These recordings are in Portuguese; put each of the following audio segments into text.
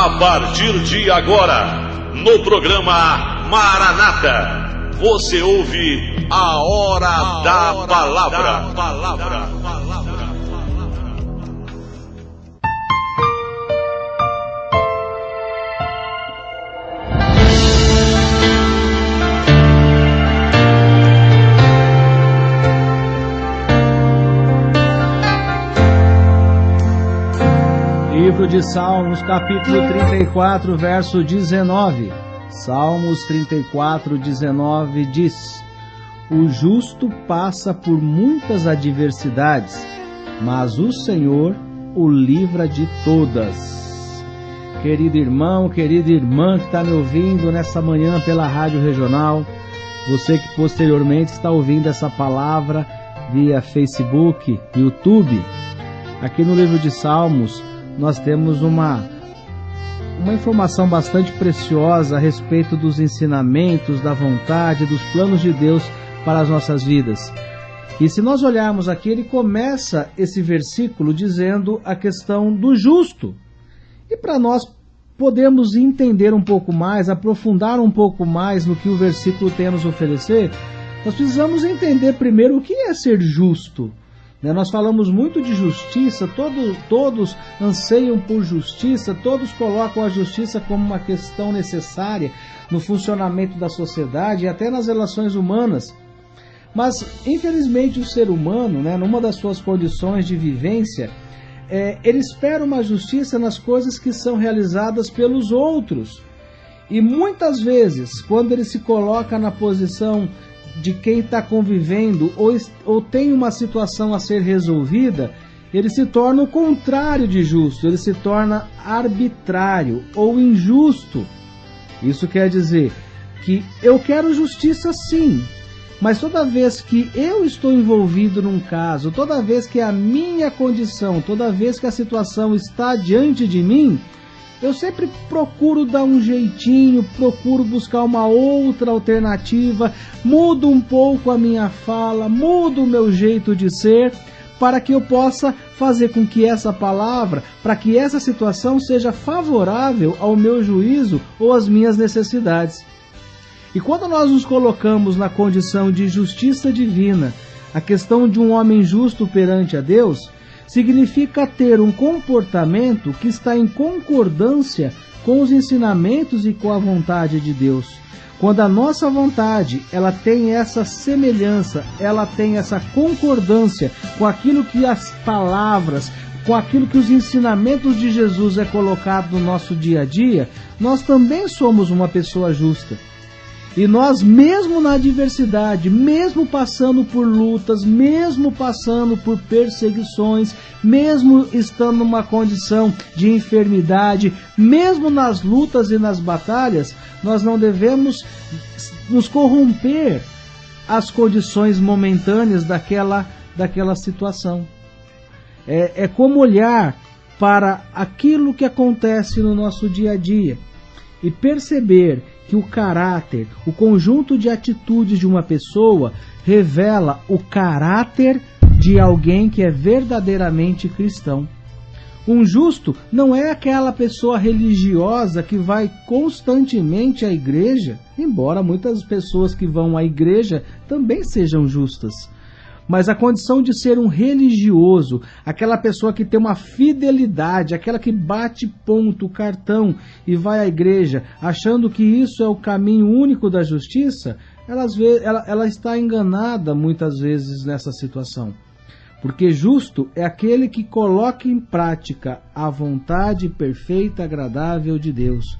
A partir de agora, no programa Maranata, você ouve a Hora da Palavra. Livro de Salmos, capítulo 34, verso 19. Salmos 34, 19 diz: O justo passa por muitas adversidades, mas o Senhor o livra de todas. Querido irmão, querida irmã que está me ouvindo nessa manhã pela Rádio Regional, você que posteriormente está ouvindo essa palavra via Facebook, YouTube, aqui no livro de Salmos, nós temos uma informação bastante preciosa a respeito dos ensinamentos, da vontade, dos planos de Deus para as nossas vidas. E se nós olharmos aqui, ele começa esse versículo dizendo a questão do justo. E para nós podermos entender um pouco mais, aprofundar um pouco mais no que o versículo tem a nos oferecer, nós precisamos entender primeiro o que é ser justo. Nós falamos muito de justiça, todos anseiam por justiça, todos colocam a justiça como uma questão necessária no funcionamento da sociedade e até nas relações humanas. Mas, infelizmente, o ser humano, numa das suas condições de vivência, ele espera uma justiça nas coisas que são realizadas pelos outros. E muitas vezes, quando ele se coloca na posição de quem está convivendo ou tem uma situação a ser resolvida, ele se torna o contrário de justo, ele se torna arbitrário ou injusto. Isso quer dizer que eu quero justiça sim, mas toda vez que eu estou envolvido num caso, toda vez que a minha condição, toda vez que a situação está diante de mim, eu sempre procuro dar um jeitinho, procuro buscar uma outra alternativa, mudo um pouco a minha fala, mudo o meu jeito de ser, para que eu possa fazer com que essa palavra, para que essa situação seja favorável ao meu juízo ou às minhas necessidades. E quando nós nos colocamos na condição de justiça divina, a questão de um homem justo perante a Deus, significa ter um comportamento que está em concordância com os ensinamentos e com a vontade de Deus. Quando a nossa vontade, ela tem essa semelhança, ela tem essa concordância com aquilo que as palavras, com aquilo que os ensinamentos de Jesus é colocado no nosso dia a dia, nós também somos uma pessoa justa. E nós, mesmo na adversidade, mesmo passando por lutas, mesmo passando por perseguições, mesmo estando numa condição de enfermidade, mesmo nas lutas e nas batalhas, nós não devemos nos corromper às condições momentâneas daquela situação. É como olhar para aquilo que acontece no nosso dia a dia e perceber que o caráter, o conjunto de atitudes de uma pessoa revela o caráter de alguém que é verdadeiramente cristão. Um justo não é aquela pessoa religiosa que vai constantemente à igreja, embora muitas pessoas que vão à igreja também sejam justas. Mas a condição de ser um religioso, aquela pessoa que tem uma fidelidade, aquela que bate ponto, cartão e vai à igreja, achando que isso é o caminho único da justiça, ela está enganada muitas vezes nessa situação. Porque justo é aquele que coloca em prática a vontade perfeita, agradável de Deus.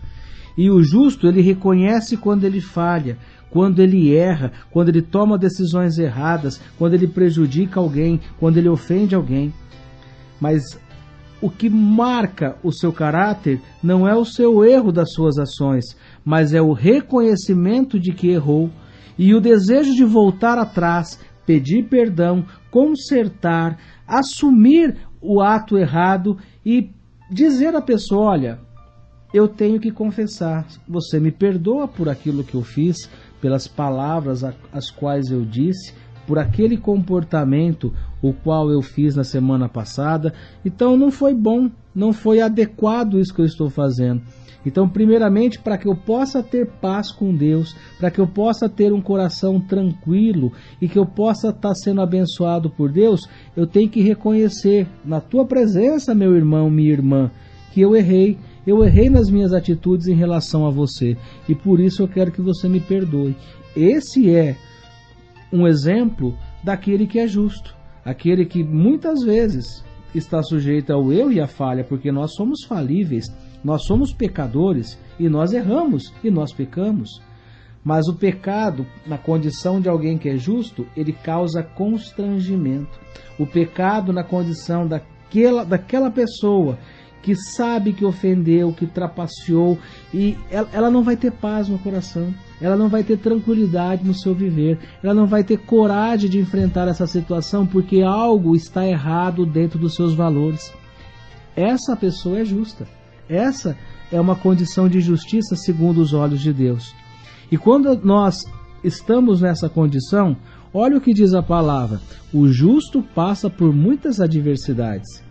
E o justo, ele reconhece quando ele falha, quando ele erra, quando ele toma decisões erradas, quando ele prejudica alguém, quando ele ofende alguém. Mas o que marca o seu caráter não é o seu erro das suas ações, mas é o reconhecimento de que errou e o desejo de voltar atrás, pedir perdão, consertar, assumir o ato errado e dizer à pessoa: olha, eu tenho que confessar, você me perdoa por aquilo que eu fiz, pelas palavras as quais eu disse, por aquele comportamento o qual eu fiz na semana passada, então não foi bom, não foi adequado isso que eu estou fazendo. Então, primeiramente, para que eu possa ter paz com Deus, para que eu possa ter um coração tranquilo e que eu possa estar sendo abençoado por Deus, eu tenho que reconhecer na tua presença, meu irmão, minha irmã, que eu errei. Eu errei nas minhas atitudes em relação a você e por isso eu quero que você me perdoe. Esse é um exemplo daquele que é justo, aquele que muitas vezes está sujeito ao erro e à falha, porque nós somos falíveis, nós somos pecadores e nós erramos e nós pecamos. Mas o pecado, na condição de alguém que é justo, ele causa constrangimento. O pecado na condição daquela pessoa que sabe que ofendeu, que trapaceou, e ela não vai ter paz no coração, ela não vai ter tranquilidade no seu viver, ela não vai ter coragem de enfrentar essa situação porque algo está errado dentro dos seus valores. Essa pessoa é justa, essa é uma condição de justiça segundo os olhos de Deus. E quando nós estamos nessa condição, olha o que diz a palavra: o justo passa por muitas adversidades.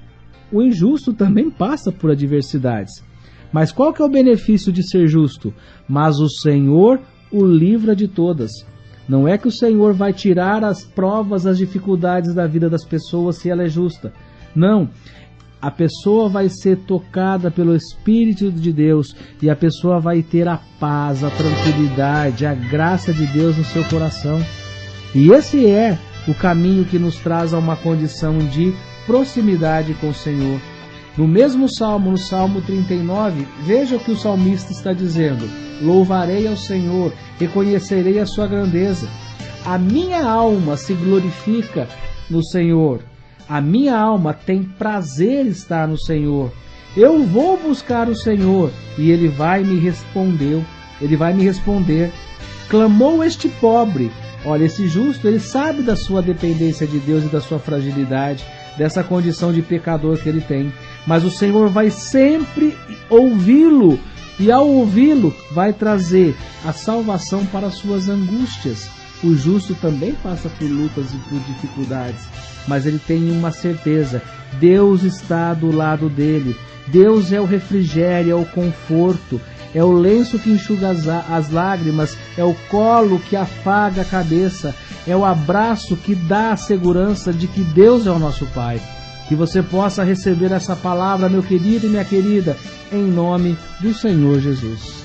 O injusto também passa por adversidades. Mas qual que é o benefício de ser justo? Mas o Senhor o livra de todas. Não é que o Senhor vai tirar as provas, as dificuldades da vida das pessoas se ela é justa. Não. A pessoa vai ser tocada pelo Espírito de Deus e a pessoa vai ter a paz, a tranquilidade, a graça de Deus no seu coração. E esse é o caminho que nos traz a uma condição de proximidade com o Senhor. No mesmo salmo, no Salmo 39, veja o que o salmista está dizendo: louvarei ao Senhor, reconhecerei a sua grandeza. A minha alma se glorifica no Senhor. A minha alma tem prazer em estar no Senhor. Eu vou buscar o Senhor e Ele vai me responder. Ele vai me responder. Clamou este pobre. Olha, esse justo, ele sabe da sua dependência de Deus e da sua fragilidade, dessa condição de pecador que ele tem. Mas o Senhor vai sempre ouvi-lo, e ao ouvi-lo vai trazer a salvação para as suas angústias. O justo também passa por lutas e por dificuldades, mas ele tem uma certeza: Deus está do lado dele. Deus é o refrigério, é o conforto, é o lenço que enxuga as lágrimas, é o colo que afaga a cabeça, é o abraço que dá a segurança de que Deus é o nosso Pai. Que você possa receber essa palavra, meu querido e minha querida, em nome do Senhor Jesus.